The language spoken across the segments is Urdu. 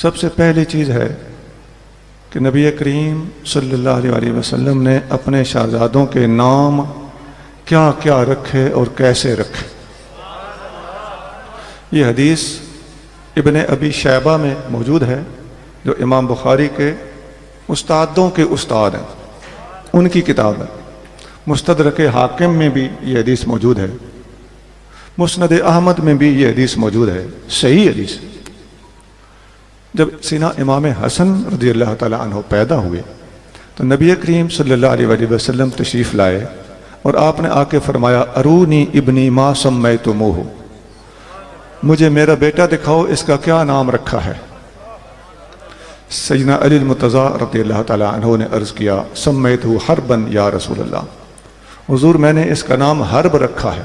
سب سے پہلی چیز ہے کہ نبی کریم صلی اللہ علیہ وسلم نے اپنے شہزادوں کے نام کیا کیا رکھے اور کیسے رکھے۔ یہ حدیث ابن ابی شیبہ میں موجود ہے، جو امام بخاری کے استادوں کے استاد ہیں، ان کی کتاب ہے۔ مستدرک حاکم میں بھی یہ حدیث موجود ہے، مسند احمد میں بھی یہ حدیث موجود ہے، صحیح حدیث۔ جب سیدنا امام حسن رضی اللہ تعالی عنہ پیدا ہوئے تو نبی کریم صلی اللہ علیہ وسلم تشریف لائے اور آپ نے آ کے فرمایا ارونی ابنی ما سمیتموہ، مجھے میرا بیٹا دکھاؤ، اس کا کیا نام رکھا ہے۔ سیدنا علی المرتضیٰ رضی اللہ تعالی عنہ نے عرض کیا سمیتہ حربا یا رسول اللہ، حضور میں نے اس کا نام حرب رکھا ہے۔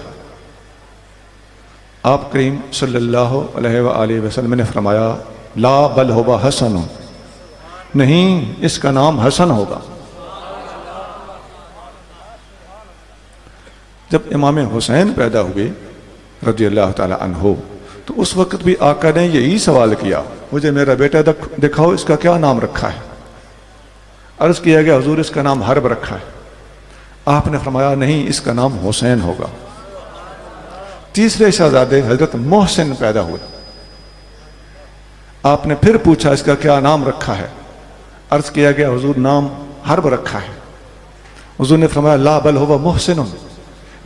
آپ کریم صلی اللہ علیہ وآلہ وسلم نے فرمایا لا بل ہوا حسن، نہیں اس کا نام حسن ہوگا۔ جب امام حسین پیدا ہوئے رضی اللہ تعالی عنہ تو اس وقت بھی آقا نے یہی سوال کیا، مجھے میرا بیٹا دکھاؤ، اس کا کیا نام رکھا ہے۔ عرض کیا گیا حضور اس کا نام حرب رکھا ہے۔ آپ نے فرمایا نہیں، اس کا نام حسین ہوگا۔ تیسرے شہزادے حضرت محسن پیدا ہوئے، آپ نے پھر پوچھا اس کا کیا نام رکھا ہے۔ عرض کیا گیا حضور نام حرب رکھا ہے۔ حضور نے فرمایا لا بل ہوا محسن،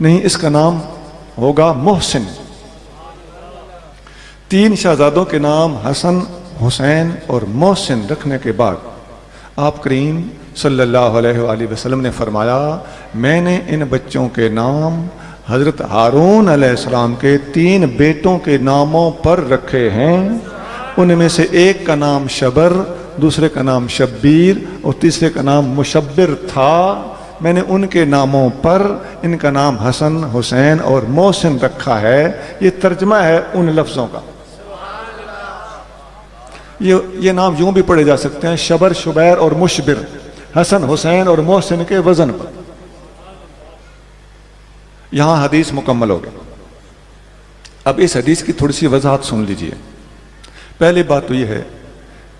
نہیں اس کا نام ہوگا محسن۔ تین شہزادوں کے نام حسن، حسین اور محسن رکھنے کے بعد آپ کریم صلی اللہ علیہ وآلہ وسلم نے فرمایا میں نے ان بچوں کے نام حضرت ہارون علیہ السلام کے 3 بیٹوں کے ناموں پر رکھے ہیں۔ ان میں سے ایک کا نام شبر، دوسرے کا نام شبیر اور تیسرے کا نام مشبر تھا۔ میں نے ان کے ناموں پر ان کا نام حسن، حسین اور محسن رکھا ہے۔ یہ ترجمہ ہے ان لفظوں کا۔ یہ نام یوں بھی پڑھے جا سکتے ہیں شبر، شبیر اور مشبر، حسن، حسین اور محسن کے وزن پر۔ یہاں حدیث مکمل ہو گئی۔ اب اس حدیث کی تھوڑی سی وضاحت سن لیجئے۔ پہلی بات تو یہ ہے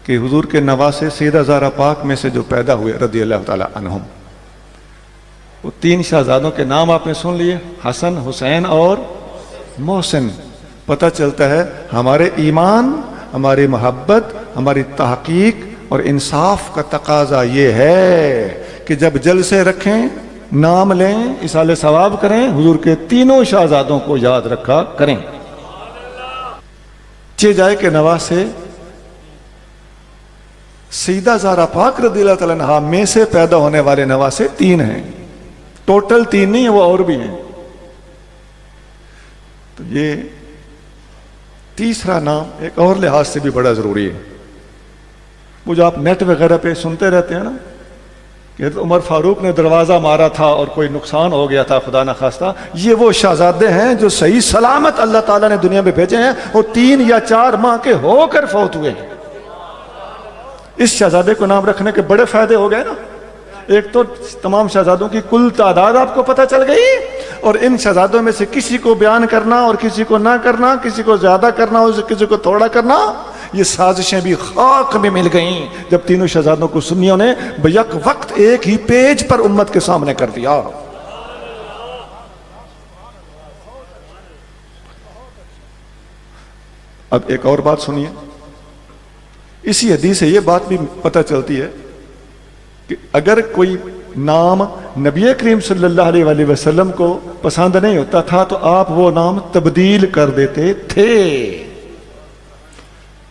کہ حضور کے نواسے سیدہ زہرا پاک میں سے جو پیدا ہوئے رضی اللہ تعالی عنہم، وہ 3 شہزادوں کے نام آپ نے سن لیے، حسن، حسین اور محسن۔ پتہ چلتا ہے ہمارے ایمان، ہماری محبت، ہماری تحقیق اور انصاف کا تقاضا یہ ہے کہ جب جلسے رکھیں، نام لیں، اصالہ ثواب کریں، حضور کے 3 شہزادوں کو یاد رکھا کریں۔ چہ جائے کہ نواسے سیدہ زہرا پاک رضی اللہ تعالیٰ عنہا میں سے پیدا ہونے والے نواسے 3 ہیں، ٹوٹل 3 نہیں ہیں، وہ اور بھی ہیں۔ تو یہ تیسرا نام ایک اور لحاظ سے بھی بڑا ضروری ہے۔ وہ جو آپ نیٹ وغیرہ پہ سنتے رہتے ہیں نا کہ عمر فاروق نے دروازہ مارا تھا اور کوئی نقصان ہو گیا تھا خدا نہ خواستہ، یہ وہ شہزادے ہیں جو صحیح سلامت اللہ تعالیٰ نے دنیا میں بھیجے ہیں اور 3 یا 4 ماہ کے ہو کر فوت ہوئے ہیں۔ اس شہزادے کو نام رکھنے کے بڑے فائدے ہو گئے نا۔ ایک تو تمام شہزادوں کی کل تعداد آپ کو پتہ چل گئی، اور ان شہزادوں میں سے کسی کو بیان کرنا اور کسی کو نہ کرنا، کسی کو زیادہ کرنا اور کسی کو تھوڑا کرنا، یہ سازشیں بھی خاک میں مل گئیں جب 3 شہزادوں کو سنیوں نے بیک وقت ایک ہی پیج پر امت کے سامنے کر دیا۔ اب ایک اور بات سنیے، اسی حدیث سے یہ بات بھی پتہ چلتی ہے کہ اگر کوئی نام نبی کریم صلی اللہ علیہ وآلہ وسلم کو پسند نہیں ہوتا تھا تو آپ وہ نام تبدیل کر دیتے تھے۔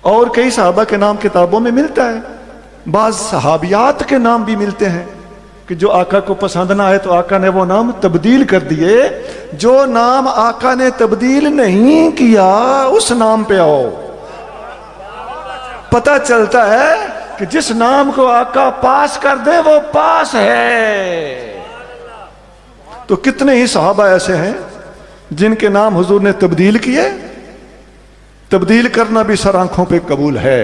اور کئی صحابہ کے نام کتابوں میں ملتا ہے، بعض صحابیات کے نام بھی ملتے ہیں کہ جو آقا کو پسند نہ آئے تو آقا نے وہ نام تبدیل کر دیے۔ جو نام آقا نے تبدیل نہیں کیا اس نام پہ آؤ۔ پتہ چلتا ہے کہ جس نام کو آقا پاس کر دے وہ پاس ہے۔ تو کتنے ہی صحابہ ایسے ہیں جن کے نام حضور نے تبدیل کیے، تبدیل کرنا بھی سر آنکھوں پہ قبول ہے،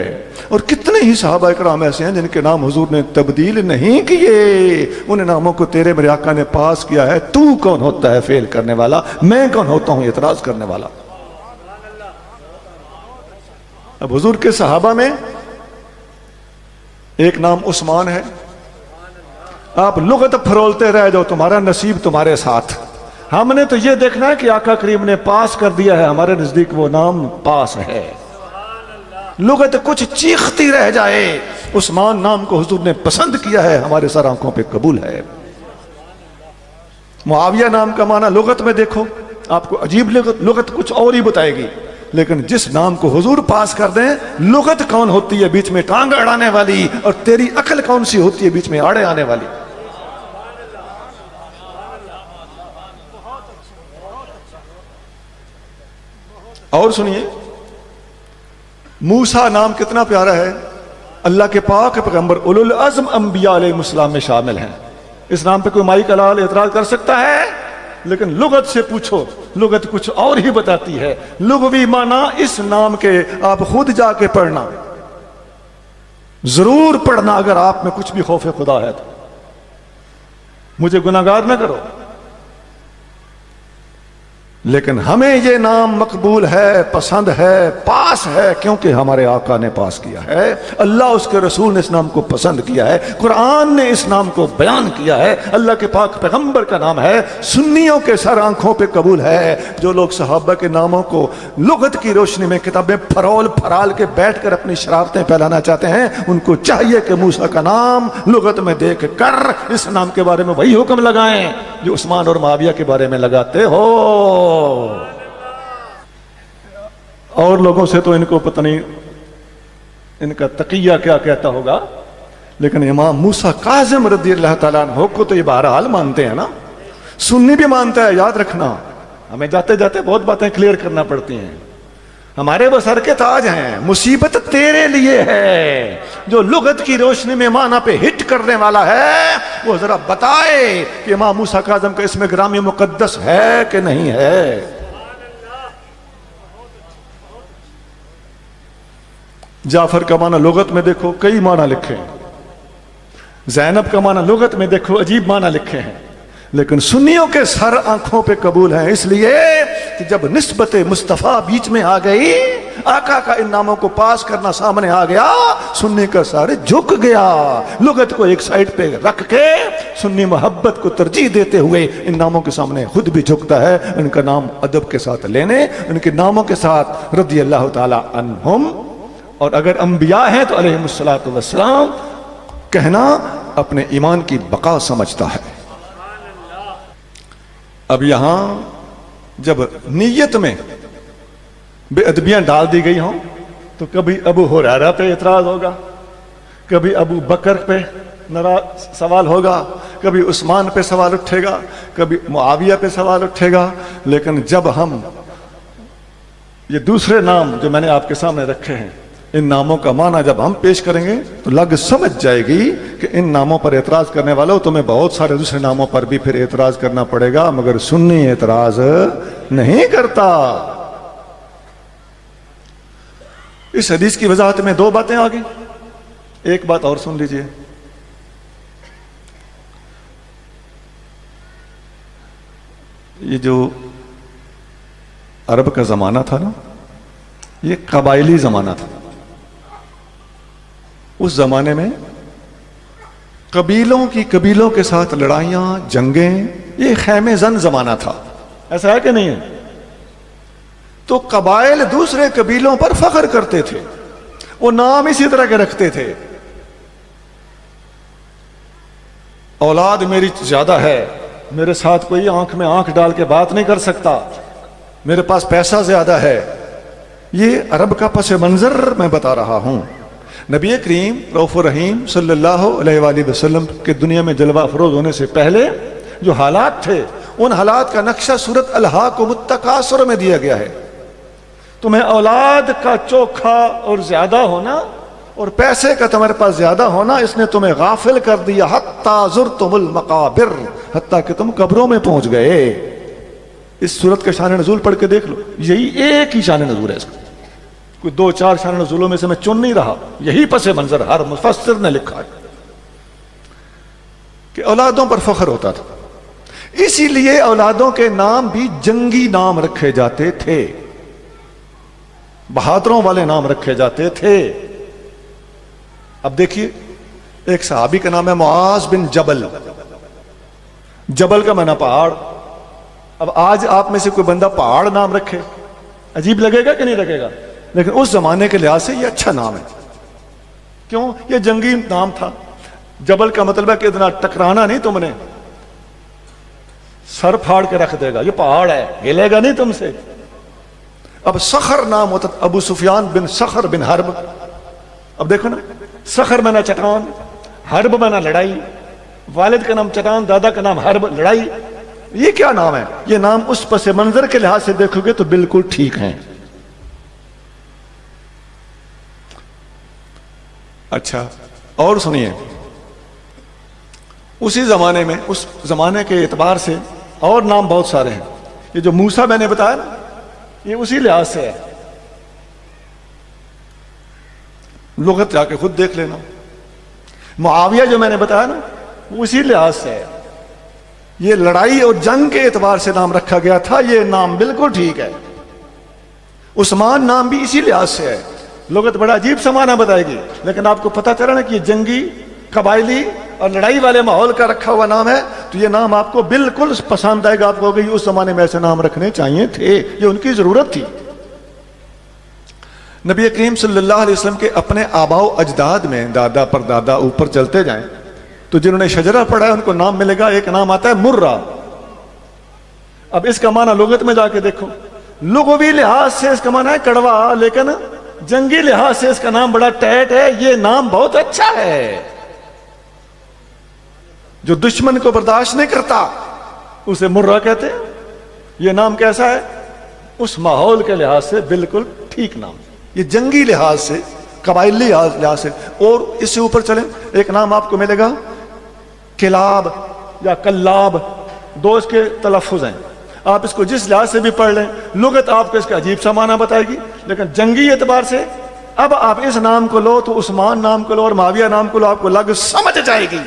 اور کتنے ہی صحابہ اکرام ایسے ہیں جن کے نام حضور نے تبدیل نہیں کیے، ان ناموں کو تیرے میرے آقا نے پاس کیا ہے۔ تو کون ہوتا ہے فیل کرنے والا، میں کون ہوتا ہوں اعتراض کرنے والا۔ اب حضور کے صحابہ میں ایک نام عثمان ہے. آپ لغت پھرولتے رہ جاؤ، تمہارا نصیب تمہارے ساتھ. ہم نے تو یہ دیکھنا ہے کہ آقا کریم نے پاس کر دیا ہے، ہمارے نزدیک وہ نام پاس ہے. لغت کچھ چیختی رہ جائے، عثمان نام کو حضور نے پسند کیا ہے، ہمارے سر آنکھوں پہ قبول ہے. معاویہ نام کا معنی لغت میں دیکھو، آپ کو عجیب لغت کچھ اور ہی بتائے گی، لیکن جس نام کو حضور پاس کر دیں، لغت کون ہوتی ہے بیچ میں ٹانگ اڑانے والی، اور تیری عقل کون سی ہوتی ہے بیچ میں آڑے آنے والی. اور سنیے، موسیٰ نام کتنا پیارا ہے. اللہ کے پاک پیغمبر اولو العزم انبیاء علیہ السلام میں شامل ہیں. اس نام پہ کوئی مائی کلال اعتراض کر سکتا ہے؟ لیکن لغت سے پوچھو، لغت کچھ اور ہی بتاتی ہے. لغوی معنی اس نام کے آپ خود جا کے پڑھنا، ضرور پڑھنا اگر آپ میں کچھ بھی خوف خدا ہے تو. مجھے گناہگار نہ کرو، لیکن ہمیں یہ نام مقبول ہے، پسند ہے، پاس ہے، کیونکہ ہمارے آقا نے پاس کیا ہے، اللہ اس کے رسول نے اس نام کو پسند کیا ہے، قرآن نے اس نام کو بیان کیا ہے، اللہ کے پاک پیغمبر کا نام ہے، سنیوں کے سر آنکھوں پہ قبول ہے. جو لوگ صحابہ کے ناموں کو لغت کی روشنی میں کتابیں پھرال کے بیٹھ کر اپنی شرارتیں پھیلانا چاہتے ہیں، ان کو چاہیے کہ موسیٰ کا نام لغت میں دیکھ کر اس نام کے بارے میں وہی حکم لگائیں جو عثمان اور معاویہ کے بارے میں لگاتے ہو. اور لوگوں سے تو ان کو پتہ نہیں ان کا تقیہ کیا کہتا ہوگا، لیکن امام موسیٰ کاظم رضی اللہ تعالیٰ عنہ کو تو یہ بہرحال مانتے ہیں نا. سنی بھی مانتا ہے، یاد رکھنا. ہمیں جاتے جاتے بہت باتیں کلیئر کرنا پڑتی ہیں. ہمارے وہ سر کے تاج ہیں. مصیبت تیرے لیے ہے جو لغت کی روشنی میں معنی پہ ہٹ کرنے والا ہے، وہ ذرا بتائے کہ امام موسیٰ کاظم کا اسم گرامی مقدس ہے کہ نہیں ہے. جعفر کا معنی لغت میں دیکھو کئی معنی لکھے ہیں. زینب کا معنی لغت میں دیکھو عجیب معنی لکھے ہیں، لیکن سنیوں کے سر آنکھوں پہ قبول ہیں، اس لیے کہ جب نسبت مصطفیٰ بیچ میں آ گئی، آقا کا ان ناموں کو پاس کرنا سامنے آ گیا، سنی کا سارے جھک گیا. لغت کو ایک سائڈ پہ رکھ کے سنی محبت کو ترجیح دیتے ہوئے ان ناموں کے سامنے خود بھی جھکتا ہے. ان کا نام ادب کے ساتھ لینے، ان کے ناموں کے ساتھ رضی اللہ تعالی عنہم، اور اگر انبیاء ہیں تو علیہم الصلوۃ والسلام کہنا اپنے ایمان کی بقا سمجھتا ہے. اب یہاں جب نیت میں بے ادبیاں ڈال دی گئی ہوں تو کبھی ابو ہریرہ پہ اعتراض ہوگا، کبھی ابو بکر پہ سوال ہوگا، کبھی عثمان پہ سوال اٹھے گا، کبھی معاویہ پہ سوال اٹھے گا. لیکن جب ہم یہ دوسرے نام جو میں نے آپ کے سامنے رکھے ہیں، ان ناموں کا معنی جب ہم پیش کریں گے تو لگ سمجھ جائے گی کہ ان ناموں پر اعتراض کرنے والوں تمہیں بہت سارے دوسرے ناموں پر بھی پھر اعتراض کرنا پڑے گا، مگر سنی اعتراض نہیں کرتا. اس حدیث کی وضاحت میں دو باتیں آ گئی. ایک بات اور سن لیجئے. یہ جو عرب کا زمانہ تھا نا، یہ قبائلی زمانہ تھا. اس زمانے میں قبیلوں کے ساتھ لڑائیاں، جنگیں، یہ خیمے زن زمانہ تھا. ایسا ہے کہ نہیں ہے؟ تو قبائل دوسرے قبیلوں پر فخر کرتے تھے، وہ نام اسی طرح کے رکھتے تھے. اولاد میری زیادہ ہے، میرے ساتھ کوئی آنکھ میں آنکھ ڈال کے بات نہیں کر سکتا، میرے پاس پیسہ زیادہ ہے. یہ عرب کا پس منظر میں بتا رہا ہوں. نبی کریم رؤوف الرحیم صلی اللہ علیہ وآلہ وسلم کے دنیا میں جلوہ افروز ہونے سے پہلے جو حالات تھے، ان حالات کا نقشہ سورۃ الہاکم التکاثر میں دیا گیا ہے. تمہیں اولاد کا چوکھا اور زیادہ ہونا اور پیسے کا تمہارے پاس زیادہ ہونا، اس نے تمہیں غافل کر دیا. حتی زرتم المقابر، حتیٰ کہ تم قبروں میں پہنچ گئے. اس سورت کا شان نزول پڑھ کے دیکھ لو، یہی ایک ہی شان نزول ہے. اس کا کوئی دو چار شان نزولوں میں سے میں چن نہیں رہا، یہی پس منظر ہر مفسر نے لکھا ہے کہ اولادوں پر فخر ہوتا تھا. اسی لیے اولادوں کے نام بھی جنگی نام رکھے جاتے تھے، بہادروں والے نام رکھے جاتے تھے. اب دیکھیے ایک صحابی کا نام ہے معاذ بن جبل. جبل کا معنی پہاڑ. اب آج آپ میں سے کوئی بندہ پہاڑ نام رکھے, عجیب لگے گا کہ نہیں لگے گا؟ لیکن اس زمانے کے لحاظ سے یہ اچھا نام ہے. کیوں؟ یہ جنگی نام تھا. جبل کا مطلب ہے کہ اتنا ٹکرانا نہیں تم نے, سر پھاڑ کے رکھ دے گا, یہ پہاڑ ہے, ہلے گا نہیں تم سے. اب صخر نام ہوتا ابو سفیان بن صخر بن حرب. اب دیکھو نا, صخر میں نہ چٹان, حرب میں نہ لڑائی, والد کا نام چٹان, دادا کا نام حرب, لڑائی. یہ کیا نام ہے؟ یہ نام اس پس منظر کے لحاظ سے دیکھو گے تو بالکل ٹھیک ہیں. اچھا اور سنیے, اسی زمانے میں, اس زمانے کے اعتبار سے اور نام بہت سارے ہیں. یہ جو موسیٰ میں نے بتایا نا, یہ اسی لحاظ سے ہے. لغت جا کے خود دیکھ لینا. معاویہ جو میں نے بتایا نا, وہ اسی لحاظ سے ہے. یہ لڑائی اور جنگ کے اعتبار سے نام رکھا گیا تھا, یہ نام بالکل ٹھیک ہے. عثمان نام بھی اسی لحاظ سے ہے. لغت بڑا عجیب سا معنی بتائے گی, لیکن آپ کو پتہ چلا نا کہ یہ جنگی, قبائلی اور لڑائی والے ماحول کا رکھا ہوا نام ہے, تو یہ نام آپ کو بالکل پسند آئے گا. آپ کو ہوگا اس زمانے میں ایسے نام رکھنے چاہیے تھے, یہ ان کی ضرورت تھی. نبی کریم صلی اللہ علیہ وسلم کے اپنے آباء و اجداد میں, دادا پر دادا اوپر چلتے جائیں تو جنہوں نے شجرہ پڑھا ہے ان کو نام ملے گا. ایک نام آتا ہے مرہ. اب اس کا معنی لغت میں جا کے دیکھو, لغوی لحاظ سے اس کا معنی ہے کڑوا, لیکن جنگی لحاظ سے اس کا نام بڑا ٹیٹ ہے. یہ نام بہت اچھا ہے. جو دشمن کو برداشت نہیں کرتا اسے مرہ کہتے ہیں. یہ نام کیسا ہے؟ اس ماحول کے لحاظ سے بالکل ٹھیک نام. یہ جنگی لحاظ سے, قبائلی لحاظ سے. اور اس سے اوپر چلیں, ایک نام آپ کو ملے گا کلاب یا کلاب. دو اس کے تلفظ ہیں, آپ اس کو جس لحاظ سے بھی پڑھ لیں. لغت آپ کو اس کا عجیب سا معنی بتائے گی, لیکن جنگی اعتبار سے اب آپ اس نام کو لو تو عثمان نام کو لو اور معاویہ نام کو لو, آپ کو لگ سمجھ جائے گی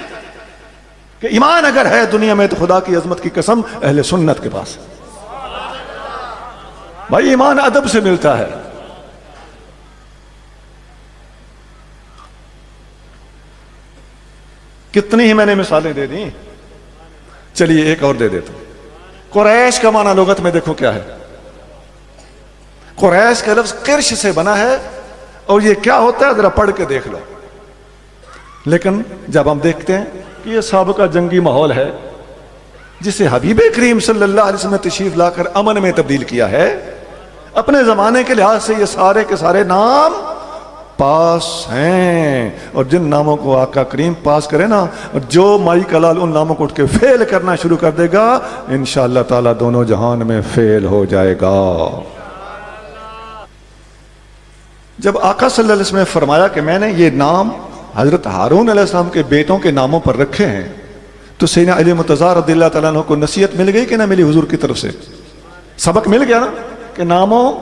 کہ ایمان اگر ہے دنیا میں تو خدا کی عظمت کی قسم اہل سنت کے پاس. بھائی ایمان ادب سے ملتا ہے. کتنی ہی میں نے مثالیں دے دی, چلیے ایک اور دے دیتا ہوں. قریش کا معنی لغت میں دیکھو کیا ہے. قریش کا لفظ قرش سے بنا ہے, اور یہ کیا ہوتا ہے ذرا پڑھ کے دیکھ لو. لیکن جب ہم دیکھتے ہیں کہ یہ سابقہ جنگی ماحول ہے جسے حبیب کریم صلی اللہ علیہ وسلم نے تشریف لا کر امن میں تبدیل کیا ہے, اپنے زمانے کے لحاظ سے یہ سارے کے سارے نام پاس ہیں. اور جن ناموں کو آقا کریم پاس کرے نا, جو مائی کلال ان ناموں کو اٹھ کے فیل کرنا شروع کر دے گا, انشاءاللہ تعالی دونوں جہان میں فیل ہو جائے گا. جب آقا صلی اللہ علیہ وسلم نے فرمایا کہ میں نے یہ نام حضرت ہارون علیہ السلام کے بیٹوں کے ناموں پر رکھے ہیں, تو سیدنا علی مرتضیٰ رضی اللہ تعالیٰ عنہ کو نصیحت مل گئی کہ نہ ملی حضور کی طرف سے؟ سبق مل گیا نا کہ ناموں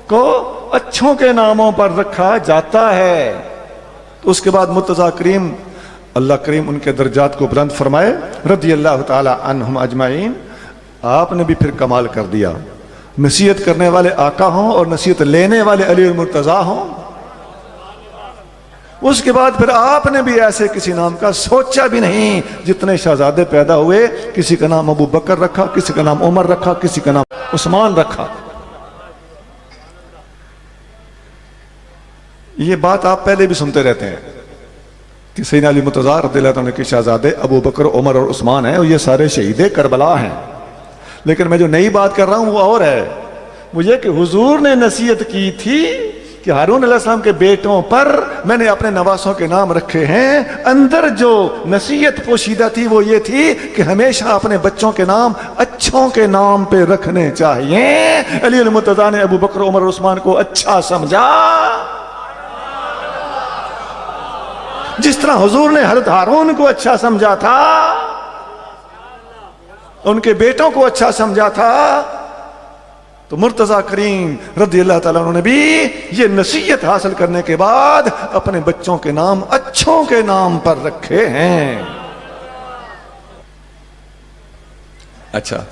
کو اچھوں کے ناموں پر رکھا جاتا ہے. تو اس کے بعد مرتضیٰ کریم, اللہ کریم ان کے درجات کو بلند فرمائے, رضی اللہ تعالی عنہم اجمعین, آپ نے بھی پھر کمال کر دیا. نصیحت کرنے والے آقا ہوں اور نصیحت لینے والے علی مرتضیٰ ہوں. اس کے بعد پھر آپ نے بھی ایسے کسی نام کا سوچا بھی نہیں. جتنے شہزادے پیدا ہوئے, کسی کا نام ابو بکر رکھا, کسی کا نام عمر رکھا, کسی کا نام عثمان رکھا. یہ بات آپ پہلے بھی سنتے رہتے ہیں کہ سیدنا علی مرتضیٰ رضی اللہ عنہ کے شہزادے ابو بکر, عمر اور عثمان ہیں, اور یہ سارے شہید کربلا ہیں. لیکن میں جو نئی بات کر رہا ہوں وہ اور ہے. وہ یہ کہ حضور نے نصیحت کی تھی کہ ہارون علیہ السلام کے بیٹوں پر میں نے اپنے نواسوں کے نام رکھے ہیں. اندر جو نصیحت پوشیدہ تھی وہ یہ تھی کہ ہمیشہ اپنے بچوں کے نام اچھوں کے نام پہ رکھنے چاہیے. علی المرتضیٰ نے ابو بکر, عمر اور عثمان کو اچھا سمجھا, جس طرح حضور نے حضرت ہارون کو اچھا سمجھا تھا, ان کے بیٹوں کو اچھا سمجھا تھا. تو مرتضیٰ کریم رضی اللہ تعالیٰ عنہ نے بھی یہ نصیحت حاصل کرنے کے بعد اپنے بچوں کے نام اچھوں کے نام پر رکھے ہیں. اچھا,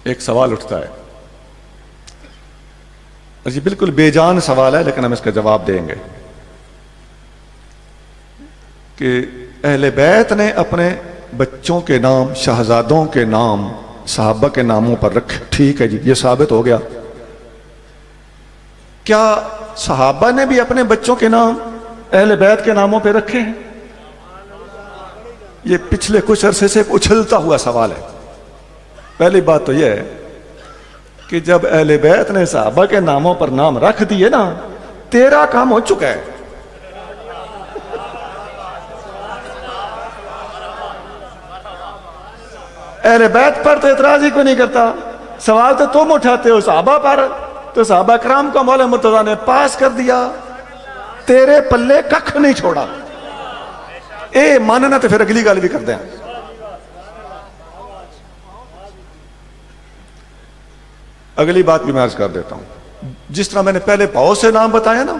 ایک سوال اٹھتا ہے, اور یہ بالکل بے جان سوال ہے لیکن ہم اس کا جواب دیں گے. کہ اہل بیت نے اپنے بچوں کے نام شہزادوں کے نام صحابہ کے ناموں پر رکھے. ٹھیک ہے جی، یہ ثابت ہو گیا. کیا صحابہ نے بھی اپنے بچوں کے نام اہل بیت کے ناموں پہ رکھے ہیں؟ یہ پچھلے کچھ عرصے سے اچھلتا ہوا سوال ہے. پہلی بات تو یہ ہے کہ جب اہل بیت نے صحابہ کے ناموں پر نام رکھ دیے نا، تیرا کام ہو چکا ہے. اہل بیت پر تو اعتراض ہی کوئی نہیں کرتا. سوال تو تم اٹھاتے ہو صحابہ پر، تو صحابہ کرام کو مولا مرتضیٰ نے پاس کر دیا. تیرے پلے ککھ نہیں چھوڑا. اے ماننا تو پھر اگلی گل بھی کرتے ہیں. اگلی بات بھی میں عرض کر دیتا ہوں. جس طرح میں نے پہلے بہت سے نام بتایا نا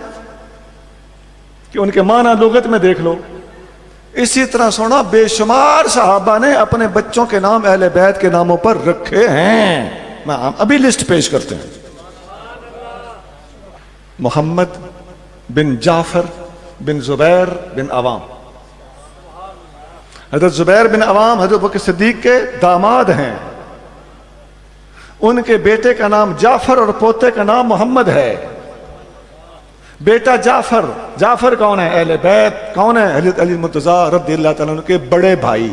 کہ ان کے معنی لغت میں دیکھ لو، اسی طرح سونا بے شمار صحابہ نے اپنے بچوں کے نام اہل بیت کے ناموں پر رکھے ہیں. میں ابھی لسٹ پیش کرتے ہیں. محمد بن جعفر بن زبیر بن عوام. حضرت زبیر بن عوام حضرت بکر صدیق کے داماد ہیں. ان کے بیٹے کا نام جعفر اور پوتے کا نام محمد ہے. بیٹا جعفر، جعفر کون ہے؟ اہل بیت. کون ہے؟ حضرت علی مرتضیٰ رضی اللہ تعالیٰ عنہ کے بڑے بھائی.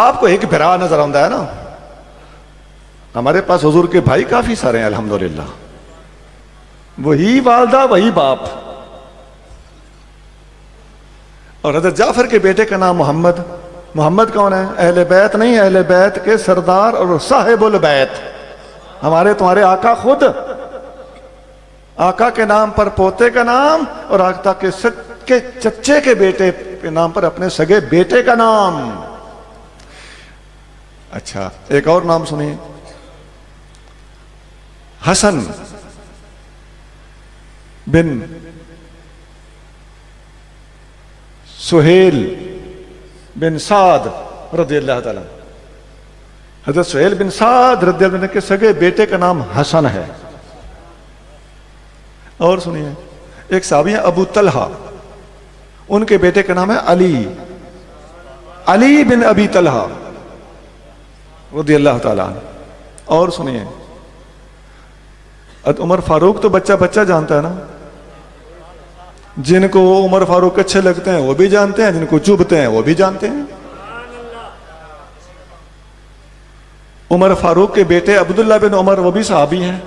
آپ کو ایک بھرا نظر آتا ہے نا، ہمارے پاس حضور کے بھائی کافی سارے ہیں الحمدللہ. وہی والدہ وہی باپ. اور حضرت جعفر کے بیٹے کا نام محمد. محمد کون ہے؟ اہل بیت نہیں، اہل بیت کے سردار اور صاحب البیت، ہمارے تمہارے آقا خود. آقا کے نام پر پوتے کا نام، اور آقا کے چچے کے بیٹے کے نام پر اپنے سگے بیٹے کا نام. اچھا ایک اور نام سنیے. حسن بن سہیل بن سعد رضی اللہ تعالیٰ. حضرت سہیل بن سعد رضی اللہ عنہ کے سگے بیٹے کا نام حسن ہے. اور سنیے ایک صحابی ہیں ابو طلحہ، ان کے بیٹے کا نام ہے علی. علی بن ابی طلحہ رضی اللہ تعالیٰ عنہ. اور سنیے عمر فاروق تو بچہ بچہ جانتا ہے نا. جن کو عمر فاروق اچھے لگتے ہیں وہ بھی جانتے ہیں، جن کو چبھتے ہیں وہ بھی جانتے ہیں. عمر فاروق کے بیٹے عبداللہ بن عمر وہ بھی صحابی ہیں،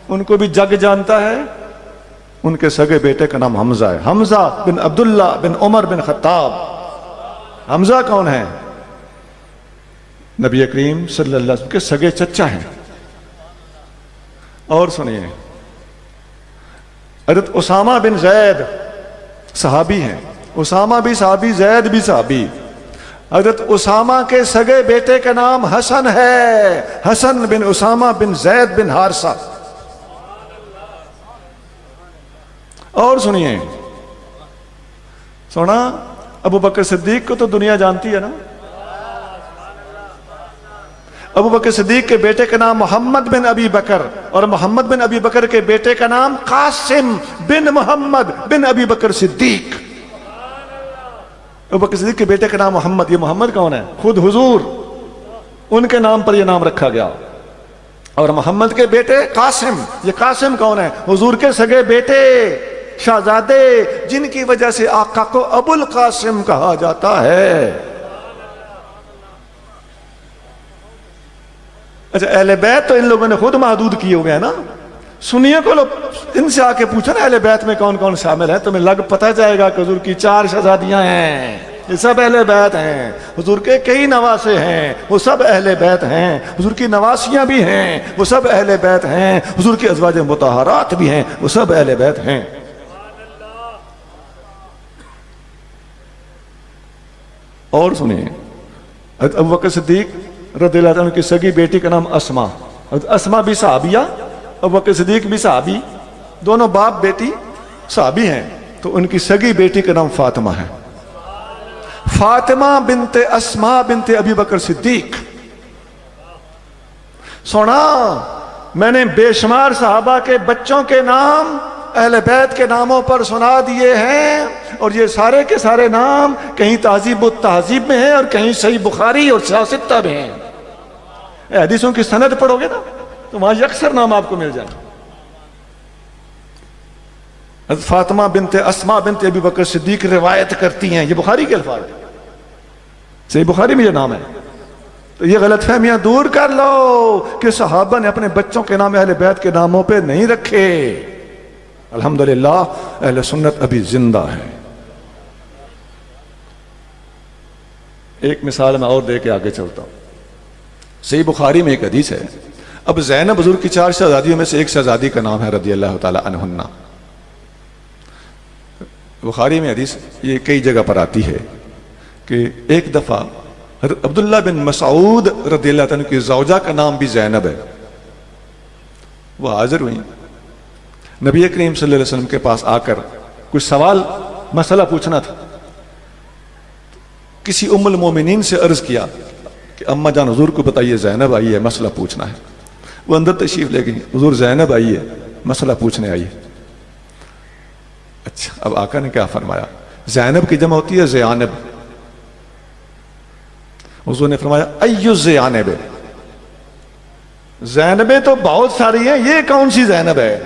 ان کو بھی جگ جانتا ہے. ان کے سگے بیٹے کا نام حمزہ ہے. حمزہ بن عبداللہ بن عمر بن خطاب. حمزہ کون ہے؟ نبی کریم صلی اللہ علیہ وسلم کے سگے چچا ہیں. اور سنیے حضرت اسامہ بن زید صحابی ہیں. اسامہ بھی صحابی، زید بھی صحابی. حضرت اسامہ کے سگے بیٹے کا نام حسن ہے. حسن بن اسامہ بن زید بن حارثہ. اور سنیے سونا ابو بکر صدیق کو تو دنیا جانتی ہے نا. ابو بکر صدیق کے بیٹے کا نام محمد بن ابی بکر، اور محمد بن ابی بکر کے بیٹے کا نام قاسم بن محمد بن ابی بکر صدیق. ابو بکر صدیق کے بیٹے کا نام محمد. یہ محمد کون ہے؟ خود حضور، ان کے نام پر یہ نام رکھا گیا. اور محمد کے بیٹے قاسم. یہ قاسم کون ہے؟ حضور کے سگے بیٹے، شہزادے، جن کی وجہ سے آقا کو ابو القاسم کہا جاتا ہے. اچھا اہل بیت تو ان لوگوں نے خود محدود کیے ہوئے ہیں نا. سنیے کو لوگ ان سے آ کے پوچھو نا اہل بیت میں کون کون شامل ہیں، تمہیں لگ پتہ جائے گا کہ حضور کی 4 شہزادیاں ہیں، یہ سب اہل بیت ہیں. حضور کے کئی نواسے ہیں، وہ سب اہل بیت ہیں. حضور کی نواسیاں بھی ہیں، وہ سب اہل بیت ہیں. حضور کی ازواج مطہرات بھی ہیں، وہ سب اہل بیت ہیں. اور سنیے ابو بکر صدیق رضی اللہ عنہ کی سگی بیٹی کا نام اسما. اسما بھی صحابیہ، ابو بکر صدیق بھی صحابی، دونوں باپ بیٹی صحابی ہیں. تو ان کی سگی بیٹی کا نام فاطمہ ہے. فاطمہ بنت اسما بنت ابی بکر صدیق. سونا میں نے بے شمار صحابہ کے بچوں کے نام اہل بیت کے ناموں پر سنا دیے ہیں، اور یہ سارے کے سارے نام کہیں تہذیب التہذیب میں ہیں اور کہیں صحیح بخاری اور سیاستہ میں ہیں۔ حدیثوں کی سند پڑھو گے نا تو وہاں اکثر نام آپ کو مل جائیں۔ حضرت فاطمہ بنت اسماء بنت ابی بکر صدیق روایت کرتی ہیں، یہ بخاری کے الفاظ ہیں، صحیح بخاری میں یہ نام ہے۔ تو یہ غلط فہمیاں دور کر لو کہ صحابہ نے اپنے بچوں کے نام اہل بیت کے ناموں پہ نہیں رکھے۔ الحمدللہ اہل سنت ابھی زندہ ہے۔ ایک مثال میں اور دے کے آگے چلتا ہوں۔ صحیح بخاری میں ایک حدیث ہے، اب زینب حضور کی 4 شہزادیوں میں سے ایک شہزادی کا نام ہے رضی اللہ تعالی عنہن۔ بخاری میں حدیث یہ کئی جگہ پر آتی ہے کہ ایک دفعہ حضرت عبداللہ بن مسعود رضی اللہ عنہ کی زوجہ کا نام بھی زینب ہے، وہ حاضر ہوئی نبی کریم صلی اللہ علیہ وسلم کے پاس آ کر کچھ سوال مسئلہ پوچھنا تھا۔ کسی ام المومنین سے عرض کیا کہ اماں جان حضور کو بتائیے زینب آئی ہے، مسئلہ پوچھنا ہے۔ وہ اندر تشریف لے گئی، حضور زینب آئی ہے، مسئلہ پوچھنے آئی ہے۔ اچھا، اب آقا نے کیا فرمایا؟ زینب کی جمع ہوتی ہے زیانب۔ حضور نے فرمایا ایو زیانب، زینبیں تو بہت ساری ہیں، یہ کون سی زینب ہے؟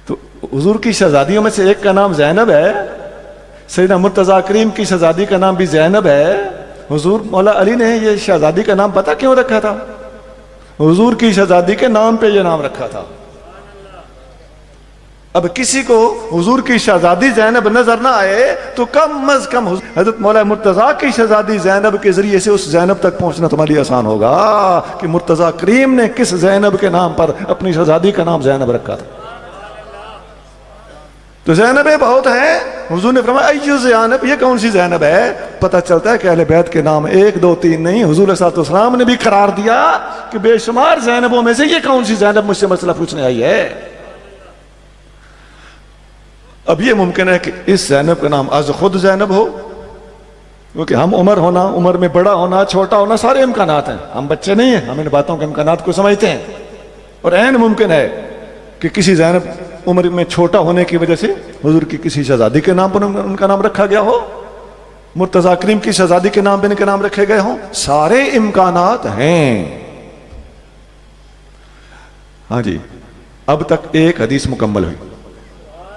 تو حضور کی شہزادیوں میں سے ایک کا نام زینب ہے، سیدنا مرتضیٰ کریم کی شہزادی کا نام بھی زینب ہے۔ حضور مولا علی نے یہ شہزادی کا نام پتہ کیوں رکھا تھا؟ حضور کی شہزادی کے نام پہ یہ نام رکھا تھا۔ اب کسی کو حضور کی شہزادی زینب نظر نہ آئے تو کم از کم حضرت مولا مرتضیٰ کی شہزادی زینب کے ذریعے سے اس زینب تک پہنچنا تمہارے لیے آسان ہوگا کہ مرتضیٰ کریم نے کس زینب کے نام پر اپنی شہزادی کا نام زینب رکھا تھا۔ تو زینبیں بہت ہیں، حضور نے فرمایا ایو زینب، یہ کون سی زینب ہے؟ پتہ چلتا ہے کہ اہل بیت کے نام 1 2 3 نہیں، حضور صلی اللہ علیہ وسلم نے بھی قرار دیا کہ بے شمار زینبوں میں سے یہ کون سی زینب مجھ سے مسئلہ پوچھنے آئی ہے۔ اب یہ ممکن ہے کہ اس زینب کا نام از خود زینب ہو، کیونکہ ہم عمر میں بڑا ہونا چھوٹا ہونا سارے امکانات ہیں، ہم بچے نہیں ہیں، ہم ان باتوں کے امکانات کو سمجھتے ہیں۔ اور عین ممکن ہے کہ کسی زینب عمر میں چھوٹا ہونے کی وجہ سے حضور کی کسی شہزادی کے نام پر ان کا نام رکھا گیا ہو، مرتضیٰ کریم کی شہزادی کے نام پہ ان کے نام رکھے گئے ہوں، سارے امکانات ہیں۔ ہاں جی، اب تک ایک حدیث مکمل ہوئی،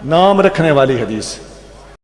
نام رکھنے والی حدیث۔